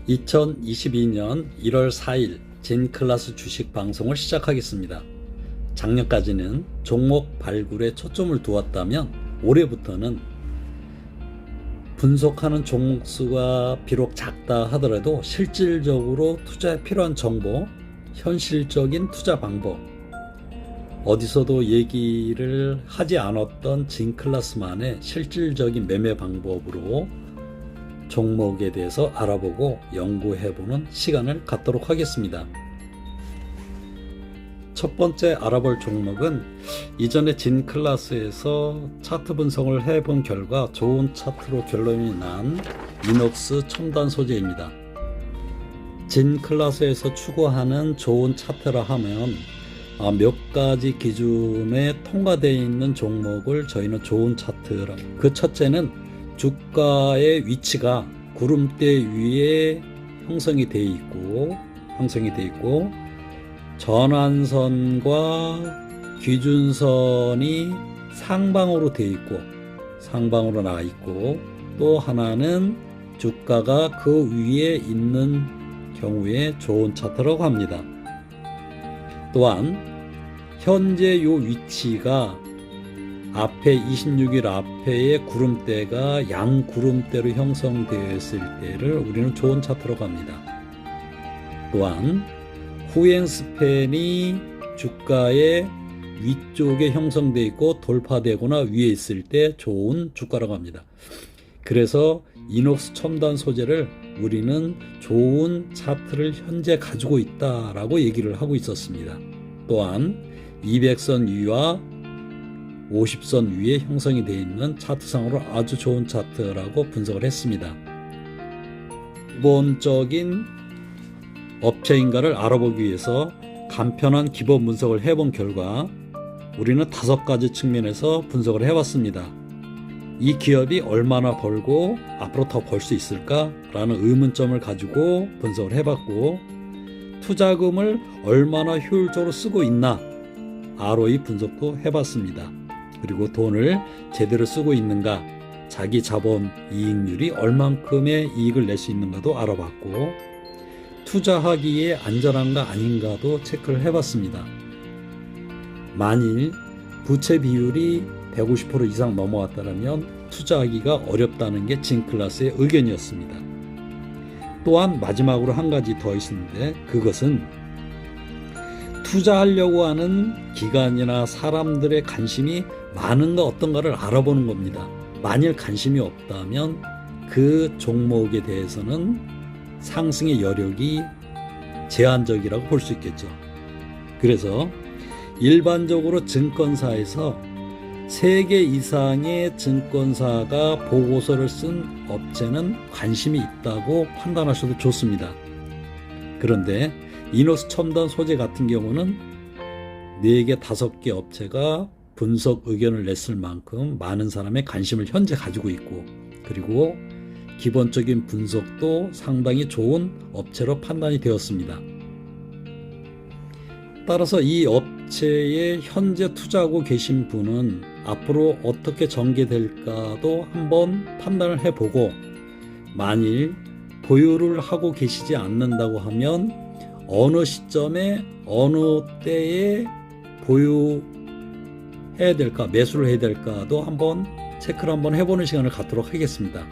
2022년 1월 4일 진클라스 주식 방송을 시작하겠습니다. 작년까지는 종목 발굴에 초점을 두었다면 올해부터는 분석하는 종목 수가 비록 작다 하더라도 실질적으로 투자에 필요한 정보, 현실적인 투자 방법, 어디서도 얘기를 하지 않았던 진클라스만의 실질적인 매매 방법으로 종목에 대해서 알아보고 연구해보는 시간을 갖도록 하겠습니다. 첫 번째 알아볼 종목은 이전에 진클라스에서 차트 분석을 해본 결과 좋은 차트로 결론이 난 이녹스 첨단 소재입니다. 진클라스에서 추구하는 좋은 차트라 하면 몇 가지 기준에 통과되어 있는 종목을 저희는 좋은 차트라. 그 첫째는 주가의 위치가 구름대 위에 형성이 되어 있고 전환선과 기준선이 상방으로 되어 있고 상방으로 나와 있고, 또 하나는 주가가 그 위에 있는 경우에 좋은 차트라고 합니다. 또한 현재 요 위치가 앞에 26일 앞에의 구름대가 양구름대로 형성되었을 때를 우리는 좋은 차트라고 합니다. 또한 후행 스팬이 주가의 위쪽에 형성되어 있고 돌파되거나 위에 있을 때 좋은 주가라고 합니다. 그래서 이녹스 첨단 소재를 우리는 좋은 차트를 현재 가지고 있다라고 얘기를 하고 있었습니다. 또한 200선 위와 50선 위에 형성이 되어 있는 차트상으로 아주 좋은 차트라고 분석을 했습니다. 기본적인 업체인가를 알아보기 위해서 간편한 기본 분석을 해본 결과 우리는 5가지 측면에서 분석을 해봤습니다. 이 기업이 얼마나 벌고 앞으로 더 벌 수 있을까라는 의문점을 가지고 분석을 해봤고, 투자금을 얼마나 효율적으로 쓰고 있나 ROE 분석도 해봤습니다. 그리고 돈을 제대로 쓰고 있는가, 자기 자본 이익률이 얼만큼의 이익을 낼 수 있는가도 알아봤고, 투자하기에 안전한가 아닌가도 체크를 해봤습니다. 만일 부채 비율이 150% 이상 넘어왔다면 투자하기가 어렵다는 게 진클라스의 의견이었습니다. 또한 마지막으로 한 가지 더 있는데, 그것은 투자하려고 하는 기관이나 사람들의 관심이 많은가 어떤가를 알아보는 겁니다. 만일 관심이 없다면 그 종목에 대해서는 상승의 여력이 제한적이라고 볼 수 있겠죠. 그래서 일반적으로 증권사에서 3개 이상의 증권사가 보고서를 쓴 업체는 관심이 있다고 판단하셔도 좋습니다. 그런데 이녹스 첨단 소재 같은 경우는 4개, 5개 업체가 분석 의견을 냈을 만큼 많은 사람의 관심을 현재 가지고 있고, 그리고 기본적인 분석도 상당히 좋은 업체로 판단이 되었습니다. 따라서 이 업체에 현재 투자하고 계신 분은 앞으로 어떻게 전개될까도 한번 판단을 해보고, 만일 보유를 하고 계시지 않는다고 하면 어느 시점에 어느 때에 보유해야 될까, 매수를 해야 될까도 한번 체크를 한번 해보는 시간을 갖도록 하겠습니다.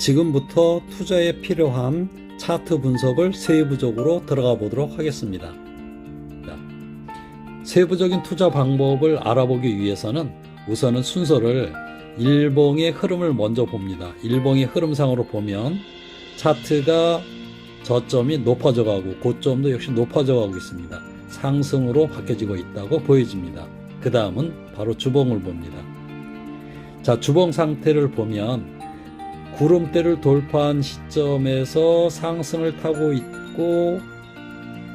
지금부터 투자에 필요한 차트 분석을 세부적으로 들어가 보도록 하겠습니다. 세부적인 투자 방법을 알아보기 위해서는 우선은 순서를 일봉의 흐름을 먼저 봅니다. 일봉의 흐름상으로 보면 차트가 저점이 높아져 가고 고점도 역시 높아져 가고 있습니다. 상승으로 바뀌어지고 있다고 보여집니다. 그 다음은 바로 주봉을 봅니다. 자, 주봉 상태를 보면 구름대를 돌파한 시점에서 상승을 타고 있고,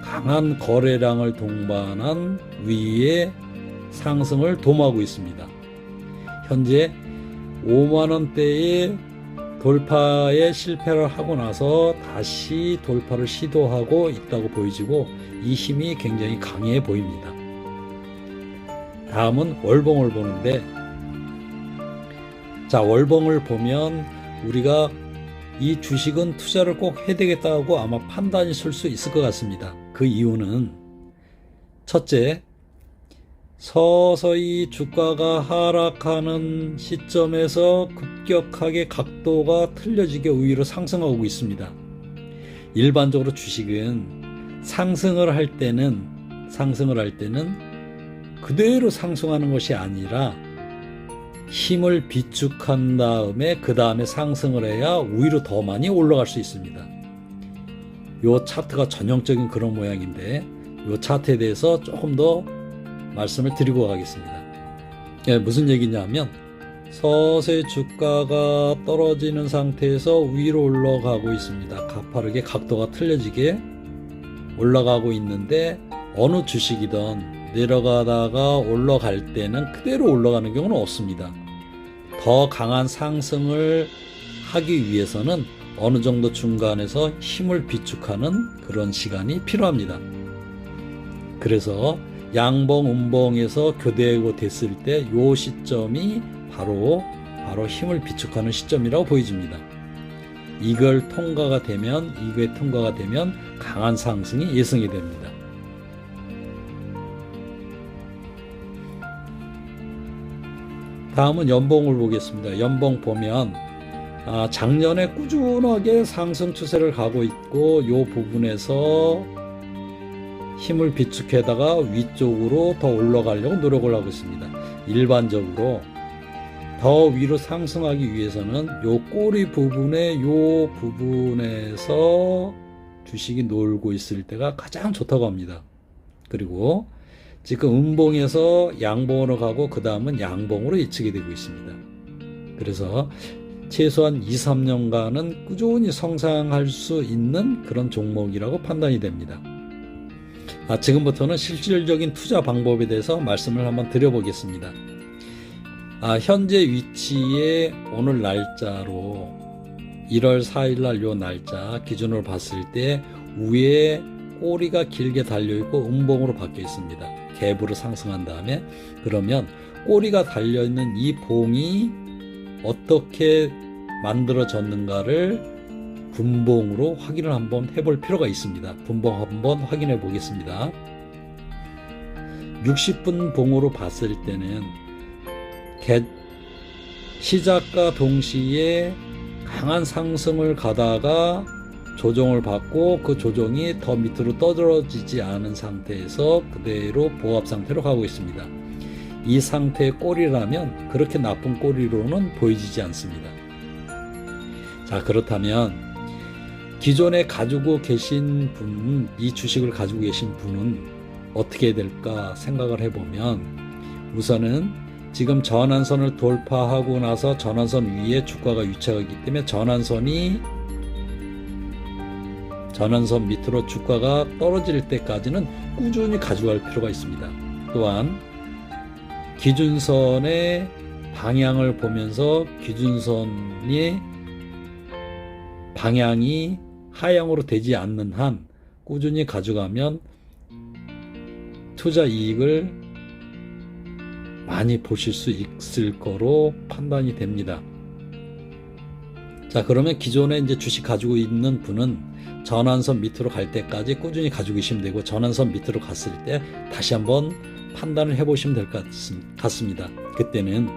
강한 거래량을 동반한 위에 상승을 도모하고 있습니다. 현재 5만원대의 돌파에 실패를 하고 나서 다시 돌파를 시도하고 있다고 보여지고, 이 힘이 굉장히 강해 보입니다. 다음은 월봉을 보는데, 자, 월봉을 보면 우리가 이 주식은 투자를 꼭 해야 되겠다고 아마 판단이 설 수 있을 것 같습니다. 그 이유는 첫째, 서서히 주가가 하락하는 시점에서 급격하게 각도가 틀려지게 오히려 상승하고 있습니다. 일반적으로 주식은 상승을 할 때는 그대로 상승하는 것이 아니라 힘을 비축한 다음에 그 다음에 상승을 해야 오히려 더 많이 올라갈 수 있습니다. 이 차트가 전형적인 그런 모양인데 이 차트에 대해서 조금 더 말씀을 드리고 가겠습니다. 무슨 얘기냐면 서서히 주가가 떨어지는 상태에서 위로 올라가고 있습니다. 가파르게 각도가 틀려지게 올라가고 있는데 어느 주식이든 내려가다가 올라갈 때는 그대로 올라가는 경우는 없습니다. 더 강한 상승을 하기 위해서는 어느 정도 중간에서 힘을 비축하는 그런 시간이 필요합니다. 그래서 양봉, 음봉에서 교대고 됐을 때 이 시점이 바로 힘을 비축하는 시점이라고 보여집니다. 이게 통과가 되면 강한 상승이 예상이 됩니다. 다음은 연봉을 보겠습니다. 연봉 보면 작년에 꾸준하게 상승 추세를 가고 있고 이 부분에서 힘을 비축해다가 위쪽으로 더 올라가려고 노력을 하고 있습니다. 일반적으로 더 위로 상승하기 위해서는 요 꼬리 부분에 요 부분에서 주식이 놀고 있을 때가 가장 좋다고 합니다. 그리고 지금 음봉에서 양봉으로 가고 그 다음은 양봉으로 예측이 되고 있습니다. 그래서 최소한 2-3년간은 꾸준히 성장할 수 있는 그런 종목이라고 판단이 됩니다. 지금부터는 실질적인 투자 방법에 대해서 말씀을 한번 드려보겠습니다. 현재 위치에 오늘 날짜로 1월 4일 날 요 날짜 기준으로 봤을 때 위에 꼬리가 길게 달려있고 음봉으로 바뀌어 있습니다. 갭으로 상승한 다음에 그러면 꼬리가 달려있는 이 봉이 어떻게 만들어졌는가를 분봉으로 확인을 한번 해볼 필요가 있습니다. 분봉 한번 확인해 보겠습니다. 60분 봉으로 봤을 때는 시작과 동시에 강한 상승을 가다가 조정을 받고 그 조정이 더 밑으로 떨어지지 않은 상태에서 그대로 보합 상태로 가고 있습니다. 이 상태의 꼬리라면 그렇게 나쁜 꼬리로는 보여지지 않습니다. 그렇다면 기존에 가지고 계신 분, 이 주식을 가지고 계신 분은 어떻게 해야 될까 생각을 해보면 우선은 지금 전환선을 돌파하고 나서 전환선 위에 주가가 위치하기 때문에 전환선 밑으로 주가가 떨어질 때까지는 꾸준히 가져갈 필요가 있습니다. 또한 기준선의 방향을 보면서 기준선의 방향이 하향으로 되지 않는 한 꾸준히 가져가면 투자 이익을 많이 보실 수 있을 거로 판단이 됩니다. 그러면 기존에 이제 주식 가지고 있는 분은 전환선 밑으로 갈 때까지 꾸준히 가지고 계시면 되고 전환선 밑으로 갔을 때 다시 한번 판단을 해보시면 될 것 같습니다. 그때는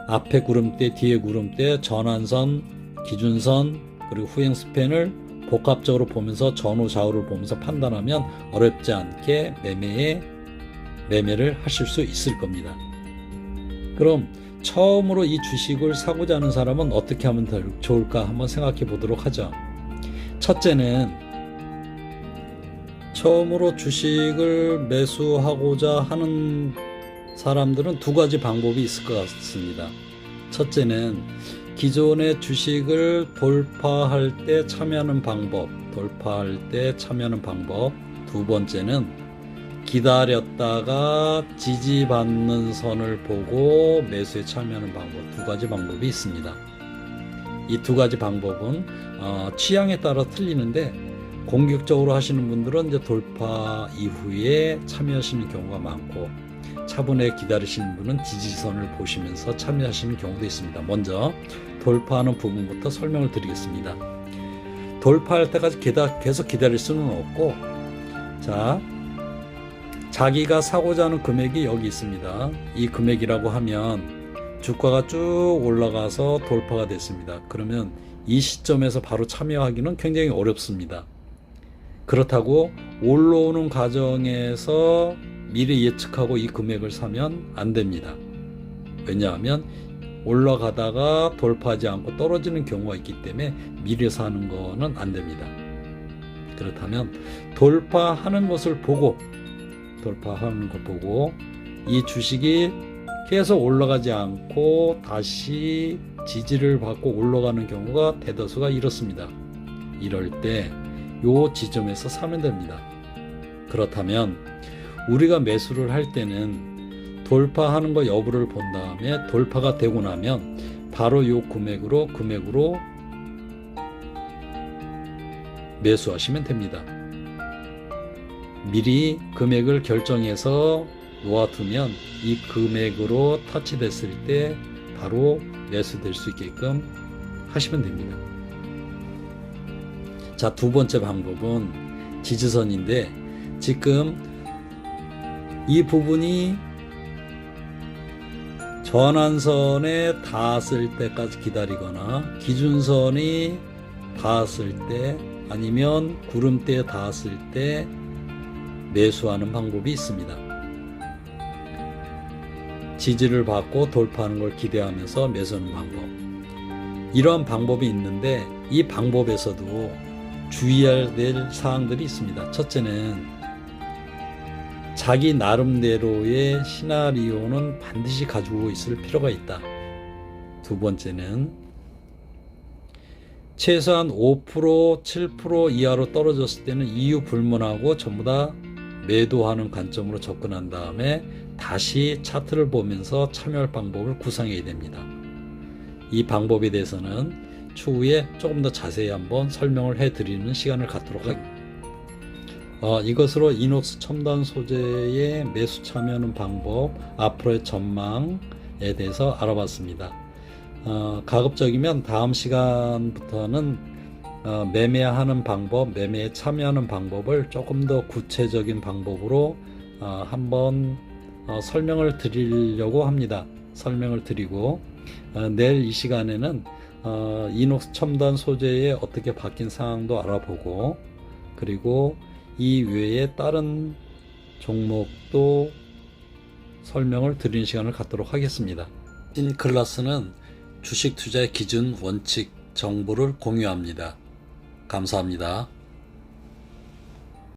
앞에 구름대, 뒤에 구름대, 전환선, 기준선, 그리고 후행 스팬을 복합적으로 보면서 전후 좌우를 보면서 판단하면 어렵지 않게 매매를 하실 수 있을 겁니다. 그럼 처음으로 이 주식을 사고자 하는 사람은 어떻게 하면 좋을까 한번 생각해 보도록 하죠. 첫째는 처음으로 주식을 매수하고자 하는 사람들은 두 가지 방법이 있을 것 같습니다. 첫째는 기존의 주식을 돌파할 때 참여하는 방법. 두 번째는 기다렸다가 지지받는 선을 보고 매수에 참여하는 방법. 두 가지 방법이 있습니다. 이 두 가지 방법은 취향에 따라 틀리는데 공격적으로 하시는 분들은 이제 돌파 이후에 참여하시는 경우가 많고, 차분하게 기다리시는 분은 지지선을 보시면서 참여하시는 경우도 있습니다. 먼저 돌파하는 부분부터 설명을 드리겠습니다. 돌파할 때까지 계속 기다릴 수는 없고, 자, 자기가 사고자 하는 금액이 여기 있습니다. 이 금액이라고 하면 주가가 쭉 올라가서 돌파가 됐습니다. 그러면 이 시점에서 바로 참여하기는 굉장히 어렵습니다. 그렇다고 올라오는 과정에서 미리 예측하고 이 금액을 사면 안 됩니다. 왜냐하면 올라가다가 돌파하지 않고 떨어지는 경우가 있기 때문에 미리 사는 거는 안 됩니다. 그렇다면 돌파하는 것을 보고 이 주식이 계속 올라가지 않고 다시 지지를 받고 올라가는 경우가 대다수가 이렇습니다. 이럴 때 요 지점에서 사면 됩니다. 그렇다면 우리가 매수를 할 때는 돌파하는 거 여부를 본 다음에 돌파가 되고 나면 바로 요 금액으로 매수하시면 됩니다. 미리 금액을 결정해서 놓아두면 이 금액으로 터치됐을 때 바로 매수될 수 있게끔 하시면 됩니다. 자, 두 번째 방법은 지지선인데, 지금 이 부분이 전환선에 닿았을 때까지 기다리거나 기준선이 닿았을 때 아니면 구름대에 닿았을 때 매수하는 방법이 있습니다. 지지를 받고 돌파하는 걸 기대하면서 매수하는 방법. 이러한 방법이 있는데 이 방법에서도 주의해야 될 사항들이 있습니다. 첫째는 자기 나름대로의 시나리오는 반드시 가지고 있을 필요가 있다. 두 번째는 최소한 5%, 7% 이하로 떨어졌을 때는 이유 불문하고 전부 다 매도하는 관점으로 접근한 다음에 다시 차트를 보면서 참여할 방법을 구상해야 됩니다. 이 방법에 대해서는 추후에 조금 더 자세히 한번 설명을 해드리는 시간을 갖도록 하겠습니다. 이것으로 이녹스 첨단 소재의 매수 참여하는 방법, 앞으로의 전망에 대해서 알아봤습니다. 가급적이면 다음 시간부터는 매매하는 방법, 매매에 참여하는 방법을 조금 더 구체적인 방법으로 한번 설명을 드리려고 합니다. 설명을 드리고 내일 이 시간에는 이녹스 첨단 소재에 어떻게 바뀐 상황도 알아보고, 그리고 이 외에 다른 종목도 설명을 드리는 시간을 갖도록 하겠습니다. 이 클래스는 주식 투자의 기준, 원칙, 정보를 공유합니다. 감사합니다.